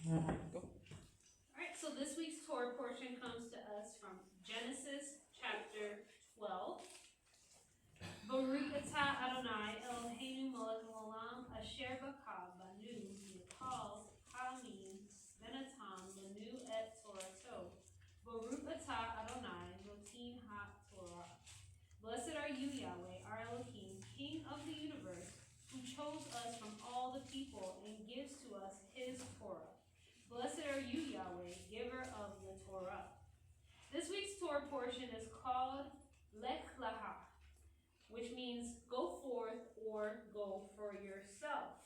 All right, so this week's Torah portion comes to us from Genesis chapter 12. Baruch atah Adonai Eloheinu melech haolam asher baka banu yikal hamin venatam lanu et torato. Baruch atah Adonai notin ha-Torah. Blessed are you, Yahweh, our Elohim, King of the universe, who chose us from all the people and gives to us his Torah. Blessed are you, Yahweh, giver of the Torah. This week's Torah portion is called Lech-Lecha, which means go forth or go for yourself.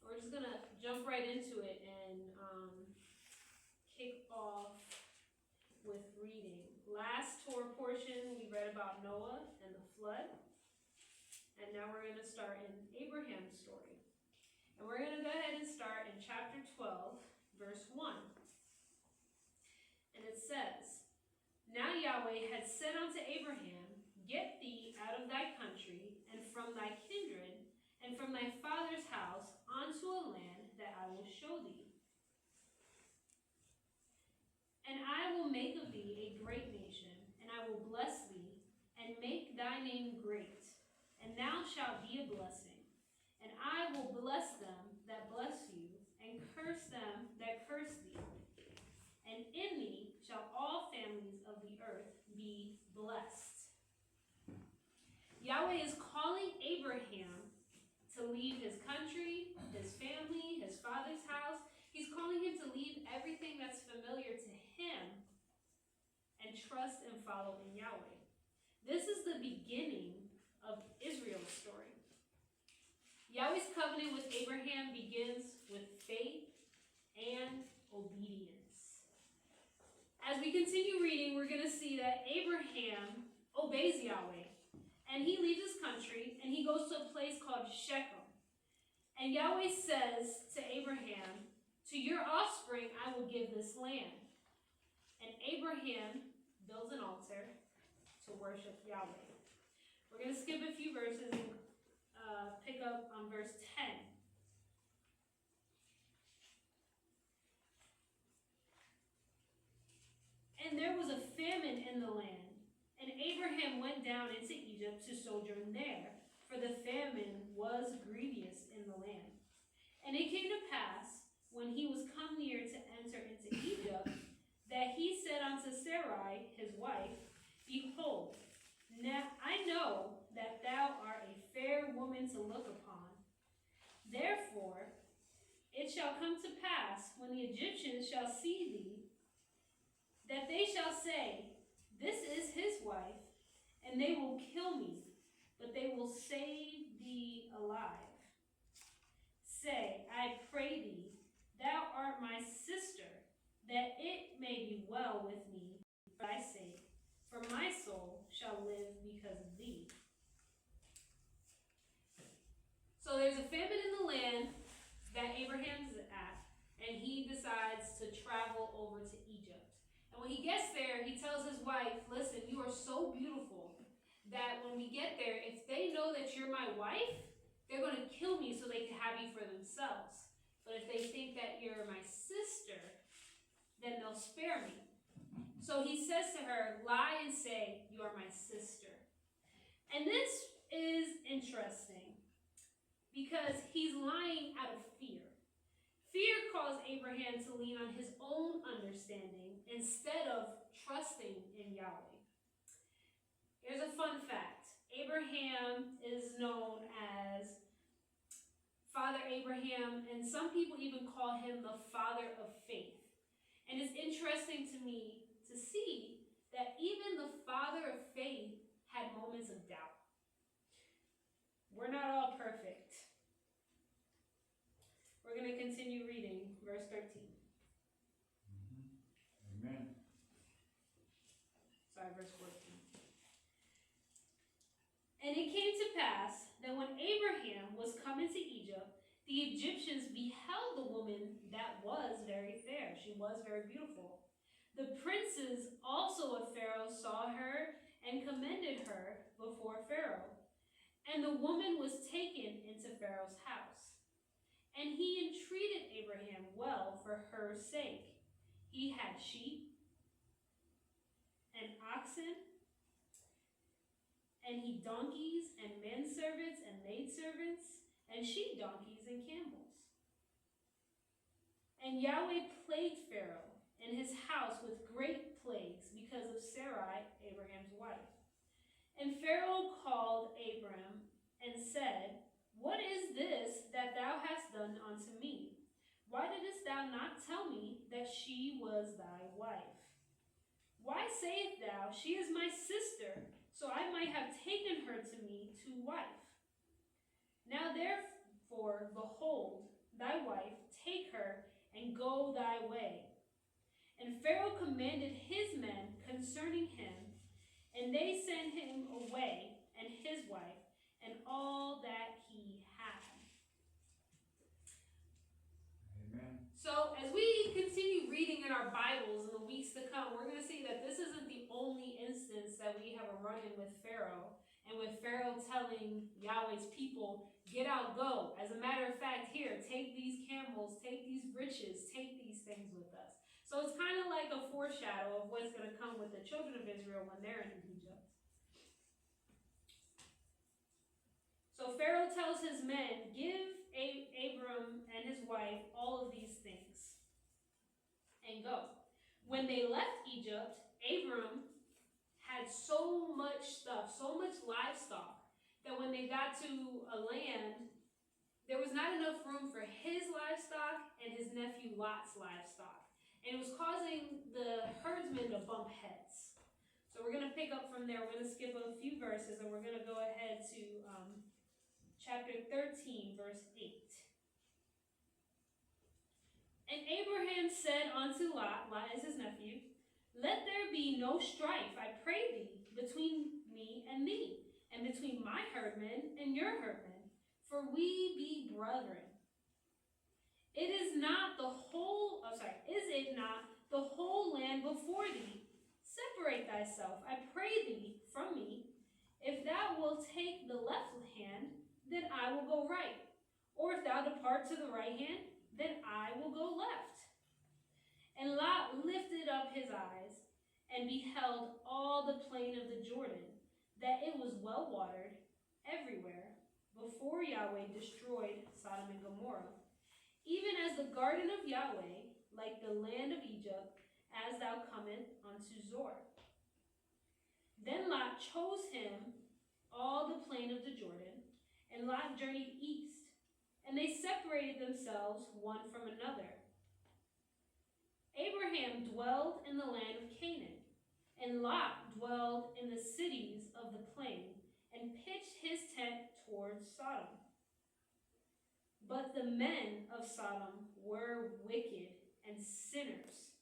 We're just going to jump right into it and kick off with reading. Last Torah portion, we read about Noah and the flood. And now we're going to start in Abraham's story. And we're going to go ahead and start in chapter 12, verse 1. And it says, Now Yahweh had said unto Abraham, Get thee out of thy country, and from thy kindred, and from thy father's house, unto a land that I will show thee. And I will make of thee a great nation, and I will bless thee, and make thy name great, and thou shalt be a blessing. And I will bless them that bless you, and curse them that curse thee. And in thee shall all families of the earth be blessed. Yahweh is calling Abraham to leave his country, his family, his father's house. He's calling him to leave everything that's familiar to him and trust and follow in Yahweh. This is the beginning of Israel's story. Yahweh's covenant with Abraham begins with faith and obedience. As we continue reading, we're going to see that Abraham obeys Yahweh. And he leaves his country, and he goes to a place called Shechem. And Yahweh says to Abraham, To your offspring I will give this land. And Abraham builds an altar to worship Yahweh. We're going to skip a few verses and pick up on verse 10. And there was a famine in the land, and Abraham went down into Egypt to sojourn there, for the famine was grievous in the land. And it came to pass, when he was come near to enter into Egypt, that he said unto Sarai his wife, Behold, now I know that thou art a fair woman to look upon. Therefore it shall come to pass, when the Egyptians shall see thee, that they shall say, This is his wife, and they will kill me, but they will save thee alive. Say, I pray thee, thou art my sister, that it may be well with me for thy sake, for my soul shall live because of thee. So there's a famine in the land that Abraham's at, and he decides to travel over to Egypt. And when he gets there, he tells his wife, Listen, you are so beautiful that when we get there, if they know that you're my wife, they're going to kill me so they can have you for themselves. But if they think that you're my sister, then they'll spare me. So he says to her, Lie and say, You are my sister. And this is interesting because he's lying out of fear. Fear caused Abraham to lean on his own understanding instead of trusting in Yahweh. Here's a fun fact. Abraham is known as Father Abraham, and some people even call him the father of faith. And it's interesting to me to see that even the father of faith had moments of doubt. We're not all perfect. We're going to continue reading verse 13. Amen. Sorry, verse 14. And it came to pass that when Abraham was come into Egypt, the Egyptians beheld the woman that was very fair. She was very beautiful. The princes also of Pharaoh saw her and commended her before Pharaoh. And the woman was taken into Pharaoh's house. And he entreated Abraham well for her sake. He had sheep and oxen, and he donkeys and menservants and maidservants, and she donkeys and camels. And Yahweh plagued Pharaoh and his house with great plagues because of Sarai, Abraham's wife. And Pharaoh called Abram and said, What is this that thou hast done unto me? Why didst thou not tell me that she was thy wife? Why sayest thou, She is my sister, so I might have taken her to me to wife? Now therefore, behold, thy wife, take her, and go thy way. And Pharaoh commanded his men concerning him, and they sent him away, and his wife, and all that he had. Amen. So as we continue reading in our Bibles in the weeks to come, we're going to see that this isn't the only instance that we have a run-in with Pharaoh, and with Pharaoh telling Yahweh's people, get out, go. As a matter of fact, here, take these camels, take these riches, take these things with us. So it's kind of like a foreshadow of what's going to come with the children of Israel when they're in Egypt. So Pharaoh tells his men, give Abram and his wife all of these things and go. When they left Egypt, Abram had so much stuff, so much livestock, that when they got to a land, there was not enough room for his livestock and his nephew Lot's livestock. And it was causing the herdsmen to bump heads. So we're going to pick up from there. We're going to skip a few verses, and we're going to go ahead to chapter 13, verse 8. And Abraham said unto Lot, Lot is his nephew, Let there be no strife, I pray thee, between me and thee, and between my herdmen and your herdmen, for we be brethren. Is it not the whole land before thee? Separate thyself, I pray thee, from me. If thou wilt take the left hand, then I will go right. Or if thou depart to the right hand, then I will go left. And Lot lifted up his eyes, and beheld all the plain of the Jordan, that it was well watered everywhere, before Yahweh destroyed Sodom and Gomorrah, even as the garden of Yahweh, like the land of Egypt, as thou comest unto Zor. Then Lot chose him all the plain of the Jordan, and Lot journeyed east, and they separated themselves one from another. Abraham dwelled in the land of Canaan, and Lot dwelled in the cities of the plain, and pitched his tent towards Sodom. But the men of Sodom were wicked and sinners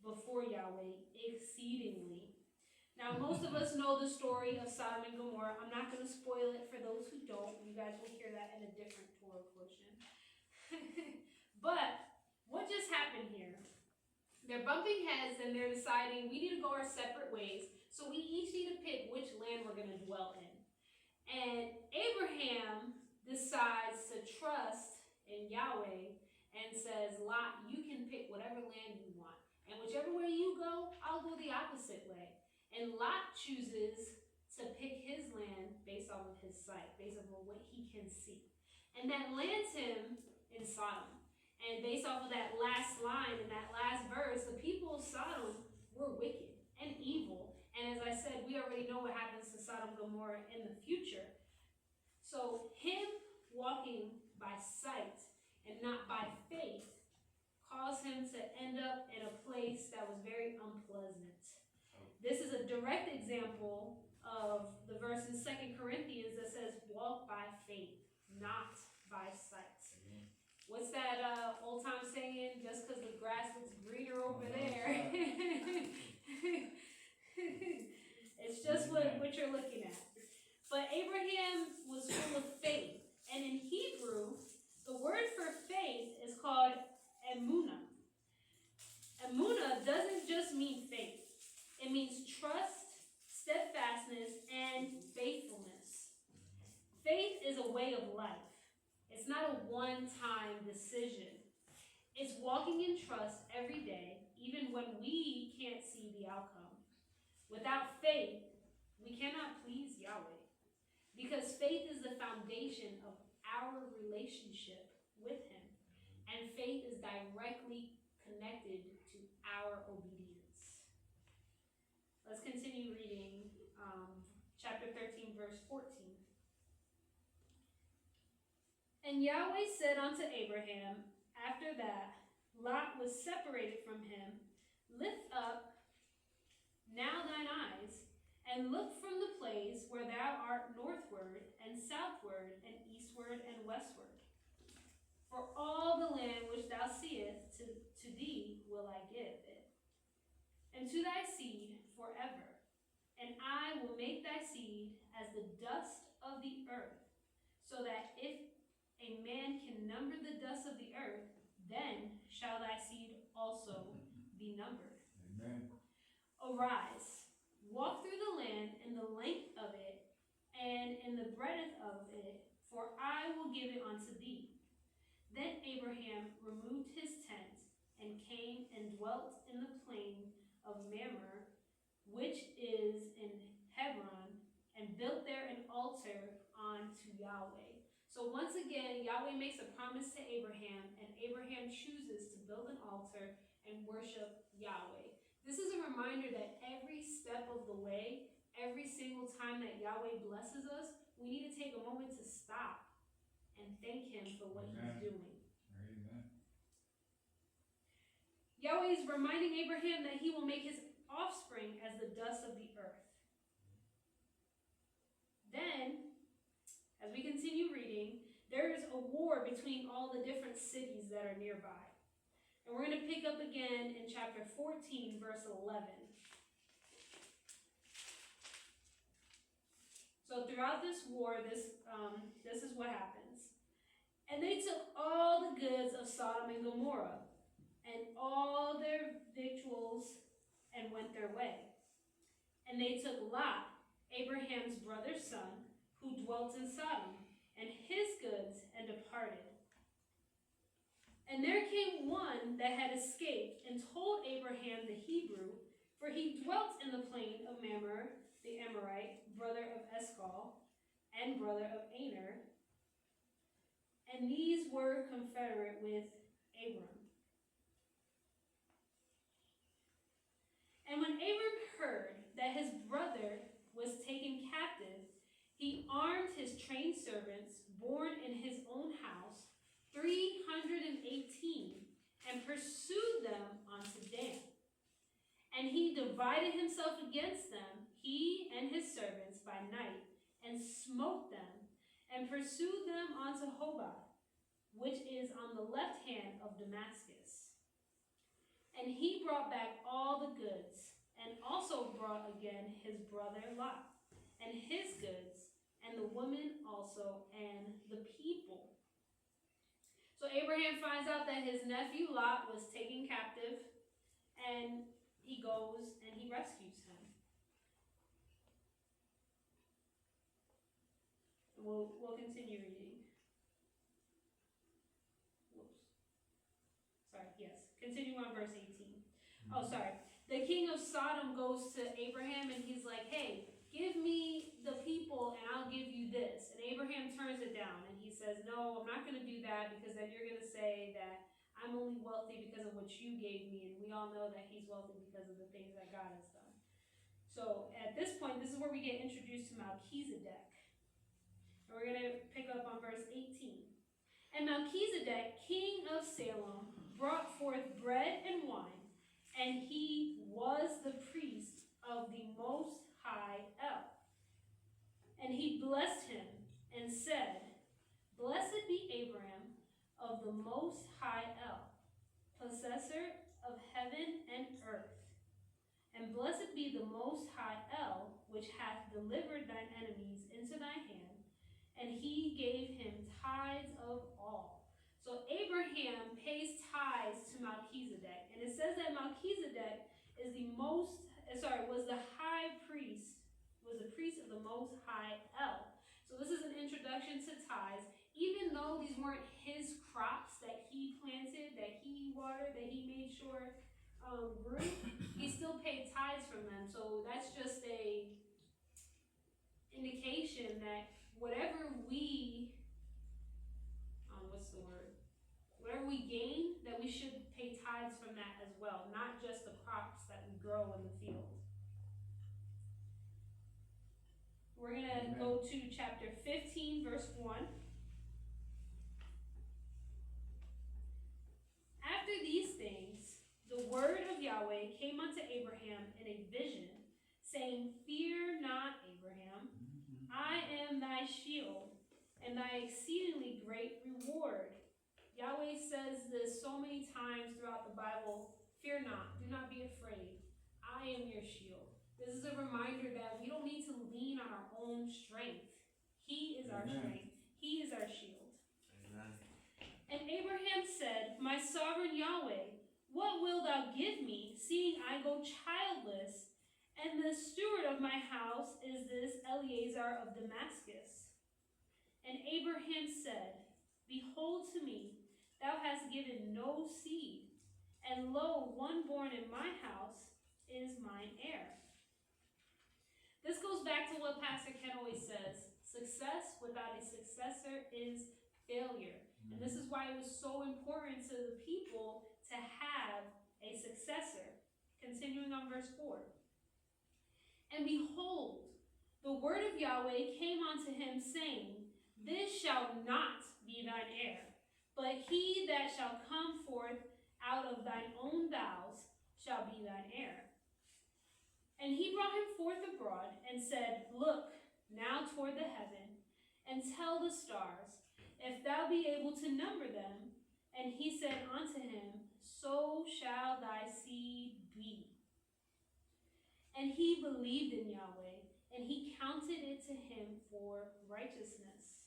before Yahweh exceedingly. Now, most of us know the story of Sodom and Gomorrah. I'm not going to spoil it for those who don't. You guys will hear that in a different Torah portion. But what just happened here? They're bumping heads and they're deciding we need to go our separate ways. So we each need to pick which land we're going to dwell in. And Abraham decides to trust in Yahweh and says, Lot, you can pick whatever land you want. And whichever way you go, I'll go the opposite way. And Lot chooses to pick his land based off of his sight, based off of what he can see. And that lands him in Sodom. And based off of that last line in that last verse, the people of Sodom were wicked and evil. And as I said, we already know what happens to Sodom and Gomorrah in the future. So him walking by sight and not by faith caused him to end up in a place that was very unpleasant. This is a direct example of the verse in 2 Corinthians that says, walk by faith, not by sight. What's that old time saying? Just because the grass looks greener over there. It's just what you're looking at. But Abraham was full of faith. And in Hebrew, the word for faith is called emunah. Emunah doesn't just mean faith. It means trust, steadfastness, and faithfulness. Faith is a way of life. It's not a one-time decision. It when we can't see the outcome. Without faith, we cannot please Yahweh, because faith is the foundation of our relationship with him, and faith is directly connected to our obedience. Let's continue reading chapter 13, verse 14. And Yahweh said unto Abraham, after that Lot was separated from him, lift up now thine eyes, and look from the place where thou art northward, and southward, and eastward, and westward. For all the land which thou seest, to thee will I give it, and to thy seed forever. And I will make thy seed as the dust of the earth, so that if a man can number the dust of the earth, then shall thy seed also be numbered. Amen. Arise, walk through the land in the length of it, and in the breadth of it, for I will give it unto thee. Then Abraham removed his tent, and came and dwelt in the plain of Mamre, which is in Hebron, and built there an altar unto Yahweh. So once again, Yahweh makes a promise to Abraham, and Abraham chooses to build an altar and worship Yahweh. This is a reminder that every step of the way, every single time that Yahweh blesses us, we need to take a moment to stop and thank him for what Amen. he's doing. Amen. Yahweh is reminding Abraham that he will make his offspring as the dust of the earth. Then, as we continue reading, there is a war between all the different cities that are nearby. And we're going to pick up again in chapter 14, verse 11. So throughout this war, this is what happens. And they took all the goods of Sodom and Gomorrah, and all their victuals, and went their way. And they took Lot, Abraham's brother's son, who dwelt in Sodom, and his goods, and departed. And there came one that had escaped, and told Abraham the Hebrew, for he dwelt in the plain of Mamre, the Amorite, brother of Eshcol, and brother of Aner, and these were confederate with Abram. And when Abram heard that his brother was taken captive, he armed his trained servants, born in his own house, 318, and pursued them unto Dan. And he divided himself against them, he and his servants, by night, and smote them, and pursued them unto Hobah, which is on the left hand of Damascus. And he brought back all the goods, and also brought again his brother Lot, and his goods, and the women also, and the people. So Abraham finds out that his nephew Lot was taken captive, and he goes and he rescues him. We'll continue reading. Whoops. Sorry, yes. Continue on verse 18. Oh, sorry. The king of Sodom goes to Abraham and he's like, hey, give me the people and I'll give you this. And Abraham turns it down and he says, no, I'm not going to do that, because then you're going to say that I'm only wealthy because of what you gave me. And we all know that he's wealthy because of the things that God has done. So at this point, this is where we get introduced to Melchizedek. And we're going to pick up on verse 18. And Melchizedek, king of Salem, brought forth bread and wine, and he was the priest of the Most High El. And he blessed him and said, Blessed be Abraham of the Most High El, possessor of heaven and earth. And blessed be the Most High El, which hath delivered thine enemies into thy hand. And he gave him tithes of all. So Abraham pays tithes to Melchizedek. And it says that Melchizedek was the high priest, was the priest of the Most High El. So this is an introduction to tithes. Even though these weren't his crops that he planted, that he watered, that he made sure grew, he still paid tithes from them. So that's just a indication that whatever we, whatever we gain, that we should pay tithes from that as well, not just the crops that we grow in the field. We're going to go to chapter 15, verse 1. After these things, the word of Yahweh came unto Abraham in a vision, saying, Fear not, Abraham, I am thy shield, and thy exceedingly great reward. Yahweh says this so many times throughout the Bible, fear not, do not be afraid, I am your shield. This is a reminder that we don't need to lean on our own strength. He is our strength. He is our shield. Amen. And Abraham said, My sovereign Yahweh, what wilt thou give me, seeing I go childless, and the steward of my house is this Eleazar of Damascus? And Abraham said, Behold to me, thou hast given no seed, and lo, one born in my house is mine heir. This goes back to what Pastor Ken always says, success without a successor is failure. And this is why it was so important to the people to have a successor. Continuing on verse 4. And behold, the word of Yahweh came unto him, saying, This shall not be thine heir, but he that shall come forth out of thine own bowels shall be thine heir. And he brought him forth abroad, and said, Look now toward the heaven, and tell the stars, if thou be able to number them. And he said unto him, So shall thy seed be. And he believed in Yahweh, and he counted it to him for righteousness.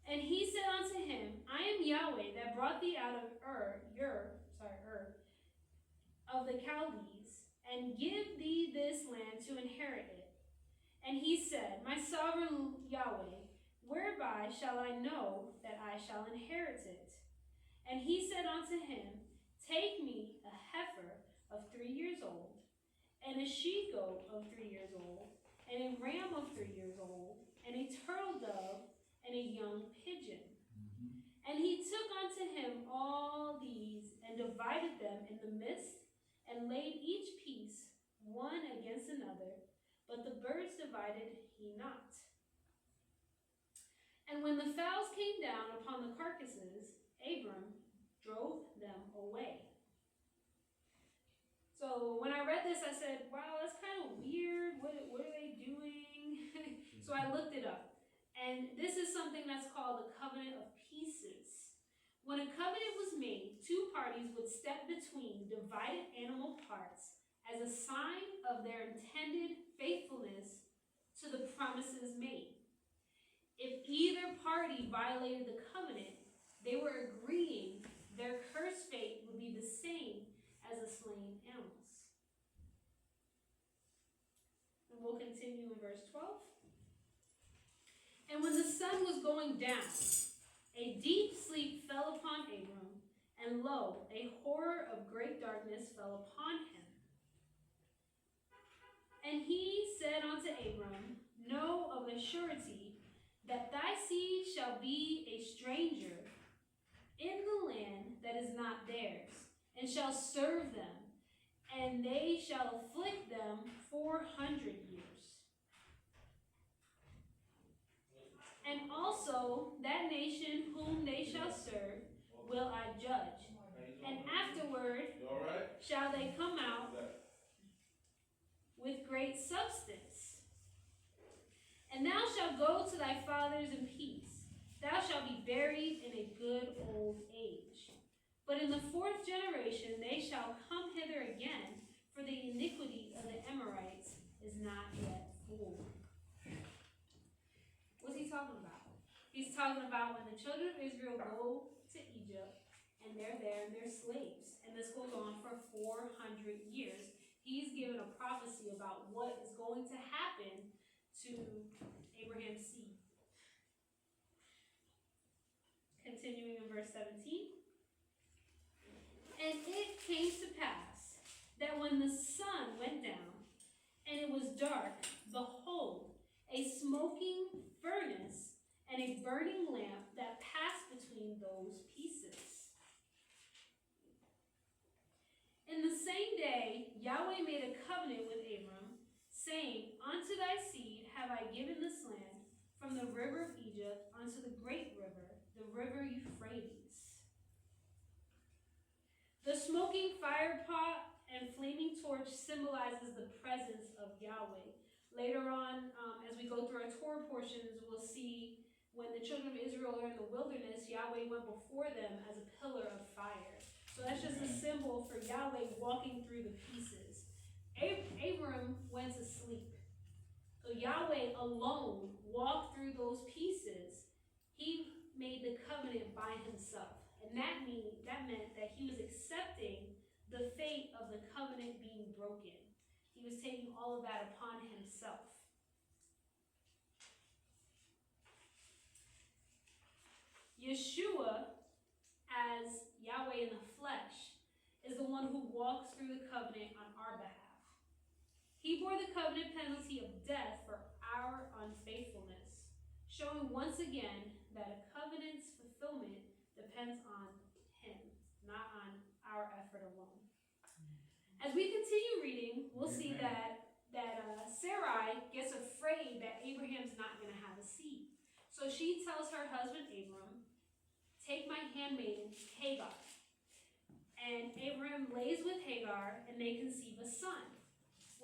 And he said unto him, I am Yahweh that brought thee out of Ur of the Chaldees, and give thee this land to inherit it. And he said, My sovereign Yahweh, whereby shall I know that I shall inherit it? And he said unto him, Take me a heifer of 3 years old, and a she-goat of 3 years old, and a ram of 3 years old, and a turtle dove, and a young pigeon. And he took unto him all these, and divided them in the midst, and laid each piece one against another, but the birds divided he not. And when the fowls came down upon the carcasses, Abram drove them away. So when I read this, I said, wow, that's kind of weird. What are they doing? So I looked it up. And this is something that's called the covenant of pieces. When a covenant was made, two parties would step between divided animal parts as a sign of their intended faithfulness to the promises made. If either party violated the covenant, they were agreeing their cursed fate would be the same as the slain animals. And we'll continue in verse 12. And when the sun was going down, a deep sleep fell upon Abram, and lo, a horror of great darkness fell upon him. And he said unto Abram, Know of a surety that thy seed shall be a stranger in the land that is not theirs, and shall serve them, and they shall afflict them 400 years. And also that nation whom they shall serve will I judge, and afterward shall they come out with great substance. And thou shalt go to thy fathers in peace. Thou shalt be buried in a good old age. But in the 4th generation they shall come hither again, for the iniquity of the Amorites is not yet full. What's he talking about? He's talking about when the children of Israel go to Egypt, and they're there and they're slaves. And this goes on for 400 years. He's given a prophecy about what is going to happen to Abraham's seed. continuing in verse 17. And it came to pass that when the sun went down, and it was dark, behold, a smoking furnace and a burning lamp that passed between those pieces. In the same day, Yahweh made a covenant with Abram, saying, Unto thy seed have I given this land, from the river of Egypt unto the great river, the river Euphrates. The smoking fire pot and flaming torch symbolizes the presence of Yahweh. Later on, as we go through our Torah portions, we'll see when the children of Israel are in the wilderness, Yahweh went before them as a pillar of fire. So that's just a symbol for Yahweh walking through the pieces. Abram went to sleep. So Yahweh alone walked through those pieces. He made the covenant by himself. And that meant that he was accepting the fate of the covenant being broken. He was taking all of that upon himself. Yeshua, as Yahweh in the flesh, is the one who walks through the covenant on our behalf. He bore the covenant penalty of death for our unfaithfulness, showing once again that a covenant's fulfillment depends on him, not on our effort alone. As we continue reading, we'll see that Sarai gets afraid that Abraham's not going to have a seed. So she tells her husband Abram, take my handmaiden Hagar. And Abram lays with Hagar, and they conceive a son.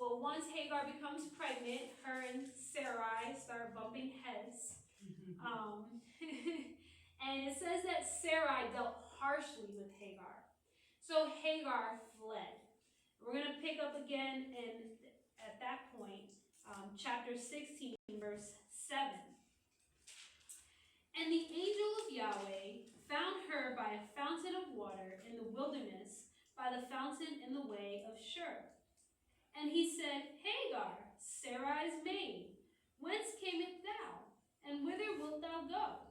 Well, once Hagar becomes pregnant, her and Sarai start bumping heads. And it says that Sarai dealt harshly with Hagar. So Hagar fled. We're going to pick up again at that point, chapter 16, verse 7. And the angel of Yahweh found her by a fountain of water in the wilderness, by the fountain in the way of Shur. And he said, Hagar, Sarai's maid, whence camest thou, and whither wilt thou go?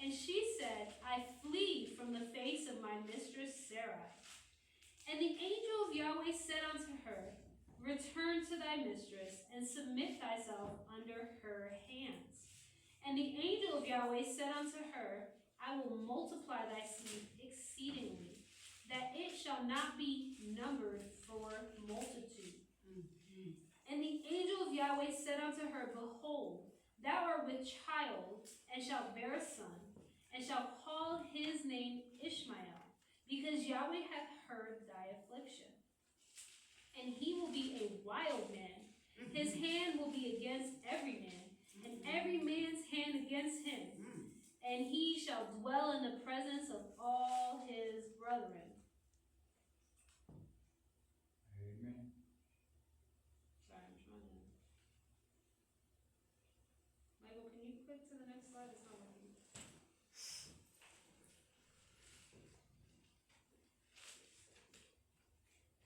And she said, I flee from the face of my mistress Sarai. And the angel of Yahweh said unto her, return to thy mistress, and submit thyself under her hands. And the angel of Yahweh said unto her, I will multiply thy seed exceedingly, that it shall not be numbered for multitude. And the angel of Yahweh said unto her, behold, thou art with child, and shalt bear a son, and shalt call his name Ishmael, because Yahweh hath heard thy affliction. And he will be a wild man. His hand will be against every man, and every man's hand against him. And he shall dwell in the presence of all his brethren. Amen. Sorry, I'm trying to... Michael, can you click to the next slide? It's not working.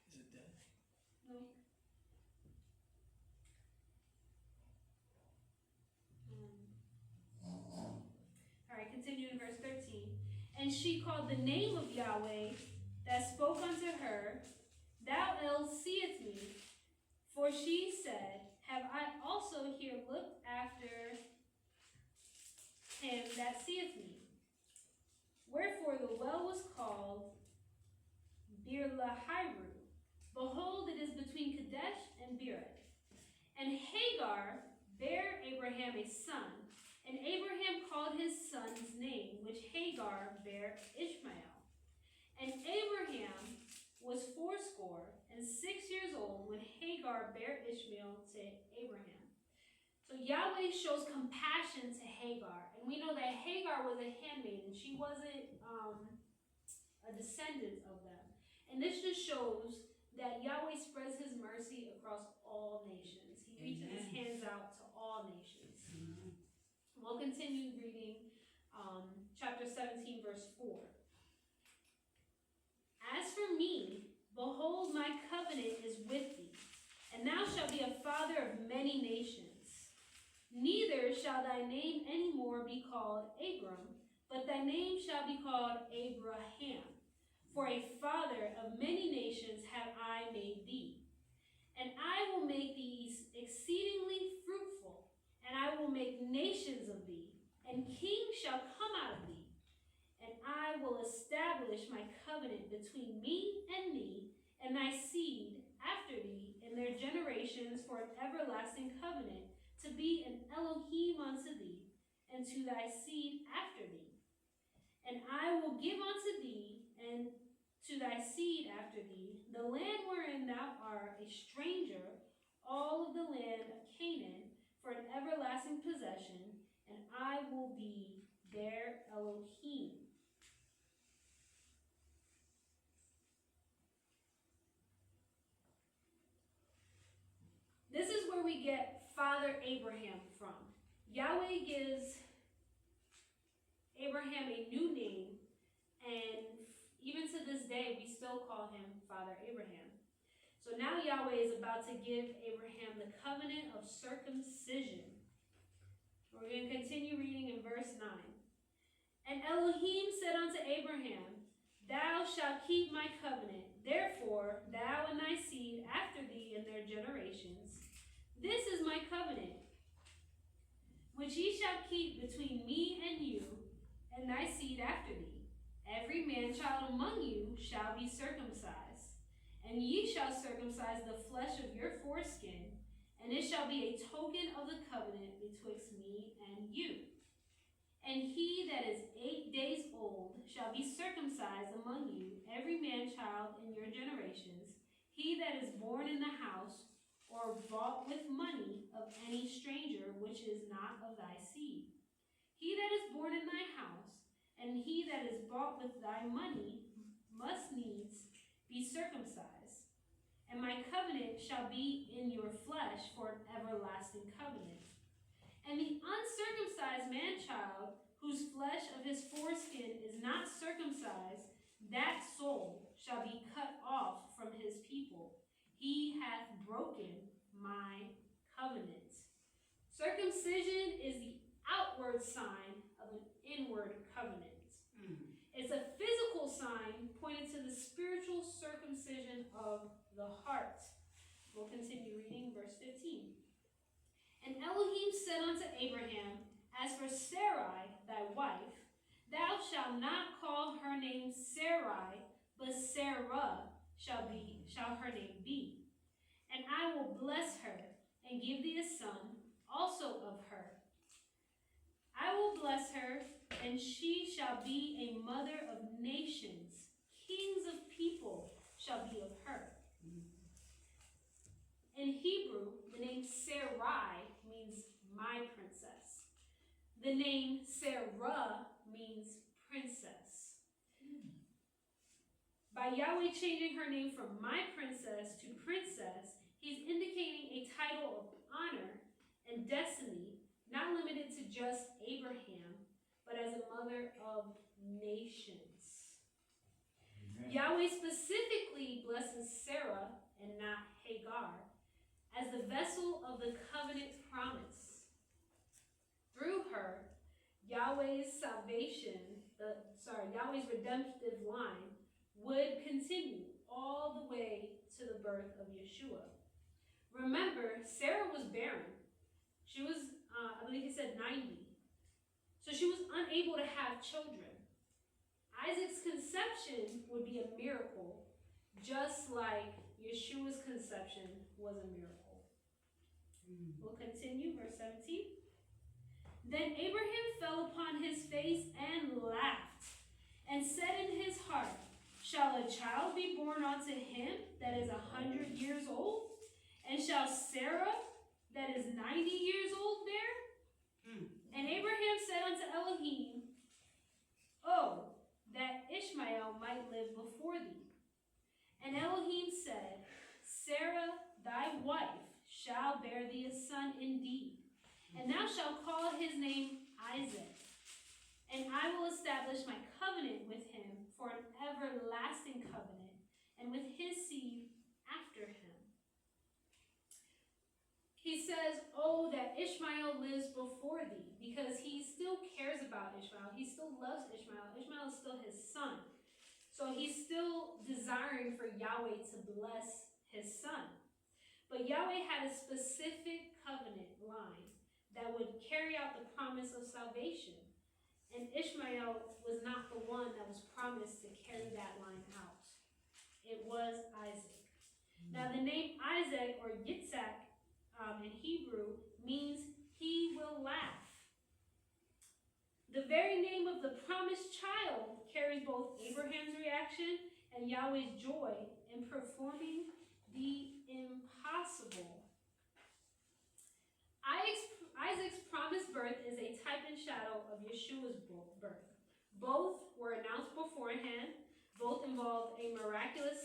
Is it dead? No. All right, continue in verse 13. And she called the name of Yahweh that spoke unto her, thou El seest me. For she said, have I also here looked after him that seeth me? Wherefore the well was called Bir-Lahai-Ru. Behold, it is between Kadesh and Bered. And Hagar bare Abraham a son, and Abraham called his son's name, which Hagar bare Ishmael. And Abraham was 80 and 6 years old when Hagar bare Ishmael to Abraham. So Yahweh shows compassion to Hagar. And we know that Hagar was a handmaiden. She wasn't a descendant of them. And this just shows that Yahweh spreads his mercy across all nations. He reaches his hands out to all nations. We'll continue reading chapter 17, verse 4. As for me, behold, my covenant is with thee, and thou shalt be a father of many nations. Neither shall thy name any more be called Abram, but thy name shall be called Abraham, for a father of many nations have I made thee. And I will make thee exceedingly fruitful, and I will make nations of thee, and kings shall come out of thee. And I will establish my covenant between me and thee, and thy seed after thee in their generations for an everlasting covenant, to be an Elohim unto thee, and to thy seed after thee. And I will give unto thee, and to thy seed after thee, the land wherein thou art a stranger, all of the land of Canaan, for an everlasting possession, and I will be their Elohim. This is where we get Father Abraham from. Yahweh gives Abraham a new name, and even to this day, we still call him Father Abraham. So now Yahweh is about to give Abraham the covenant of circumcision. We're going to continue reading in verse 9. And Elohim said unto Abraham, Thou shalt keep my covenant, therefore thou and thy seed after thee in their generations. This is my covenant, which ye shall keep between me and you, and thy seed after thee. Every man-child among you shall be circumcised, and ye shall circumcise the flesh of your foreskin, and it shall be a token of the covenant betwixt me and you. And he that is 8 days old shall be circumcised among you, every man-child in your generations, he that is born in the house, or bought with money of any stranger which is not of thy seed. He that is born in thy house, and he that is bought with thy money, must needs be circumcised. And my covenant shall be in your flesh for an everlasting covenant. And the uncircumcised man-child, whose flesh of his foreskin is not circumcised, that soul shall be cut off from his people. He hath broken my covenant. Circumcision is the outward sign of an inward covenant. It's a physical sign pointing to the spiritual circumcision of the heart. We'll continue reading verse 15. And Elohim said unto Abraham, As for Sarai, thy wife, thou shalt not call her name Sarai, but Sarah shall her name be. And I will bless her, and give thee a son also of her. I will bless her, and she shall be a mother of nations. Kings of people shall be of her. In Hebrew, the name Sarai means my princess. The name Sarah means princess. By Yahweh changing her name from my princess to princess, he's indicating a title of honor and destiny, not limited to just Abraham, but as a mother of nations. Amen. Yahweh specifically blesses Sarah and not Hagar as the vessel of the covenant promise. Through her, Yahweh's Yahweh's redemptive line would continue all the way to the birth of Yeshua. Remember, Sarah was barren. She was, I believe he said 90. So she was unable to have children. Isaac's conception would be a miracle, just like Yeshua's conception was a miracle. We'll continue, verse 17. Then Abraham fell upon his face and laughed, and said in his heart, Shall a child be born unto him that is 100 years old? And shall Sarah that is 90 years old bear? And Abraham said unto Elohim, Oh, that Ishmael might live before thee. And Elohim said, Sarah thy wife shall bear thee a son indeed, and thou shalt call his name Isaac. And I will establish my covenant with him for an everlasting covenant, and with his seed after him. He says, oh, that Ishmael lives before thee, because he still cares about Ishmael. He still loves Ishmael. Ishmael is still his son. So he's still desiring for Yahweh to bless his son. But Yahweh had a specific covenant line that would carry out the promise of salvation. And Ishmael was not the one that was promised to carry that line out. It was Isaac. Now the name Isaac, or Yitzhak, in Hebrew, means he will laugh. The very name of the promised child carries both Abraham's reaction and Yahweh's joy in performing the impossible. Isaac's promised birth is a type and shadow of Yeshua's birth. Both were announced beforehand. Both involved miraculous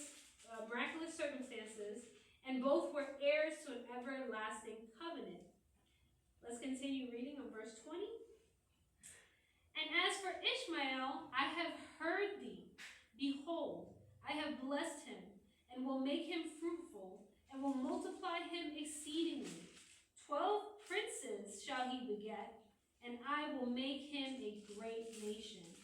circumstances, and both were heirs to an everlasting covenant. Let's continue reading on verse 20. And as for Ishmael, I have heard thee. Behold, I have blessed him, and will make him fruitful, and will multiply him exceedingly. 12 princes shall he beget, and I will make him a great nation.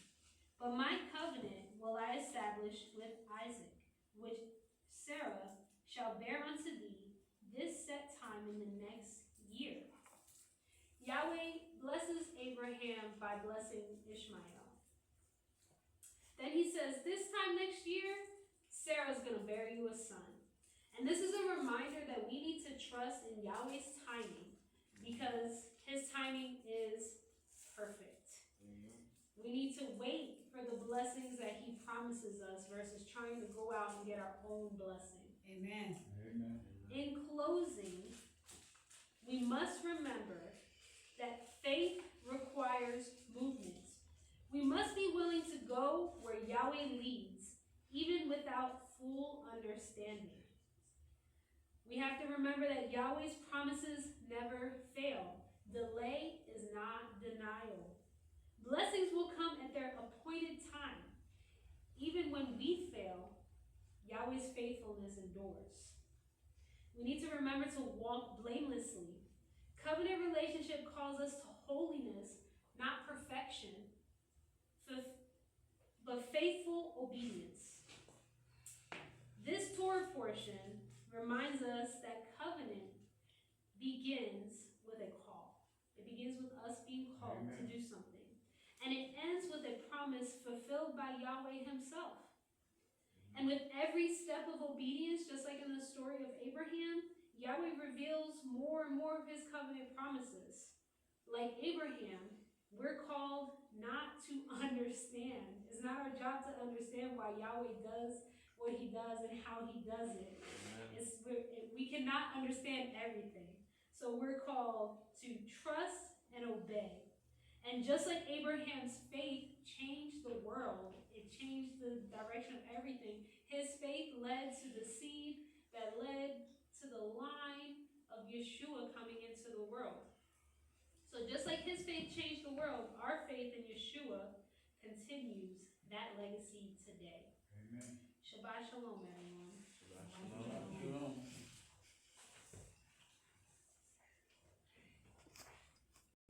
But my covenant will I establish with Isaac, which Sarah shall bear unto thee this set time in the next year. Yahweh blesses Abraham by blessing Ishmael. Then he says, this time next year, Sarah's going to bear you a son. And this is a reminder that we need to trust in Yahweh's timing, because his timing is perfect. We need to wait for the blessings that he promises us versus trying to go out and get our own blessing. Amen. Amen. In closing, we must remember that faith requires movement. We must be willing to go where Yahweh leads, even without full understanding. We have to remember that Yahweh's promises never fail. Delay is not denial. Blessings will come at their appointed time. Even when we fail, Yahweh's faithfulness endures. We need to remember to walk blamelessly. Covenant relationship calls us to holiness, not perfection, but faithful obedience. This Torah portion reminds us that covenant begins with a call. It begins with us being called to do something. And it ends with a promise fulfilled by Yahweh himself. And with every step of obedience, just like in the story of Abraham, Yahweh reveals more and more of his covenant promises. Like Abraham, we're called not to understand. It's not our job to understand why Yahweh does what he does and how he does it. We cannot understand everything. So we're called to trust and obey. And just like Abraham's faith changed the world, it changed the direction of everything. His faith led to the seed that led to the line of Yeshua coming into the world. So just like his faith changed the world, our faith in Yeshua continues that legacy today. Amen. Shabbat shalom, everyone. Shabbat shalom. Shalom.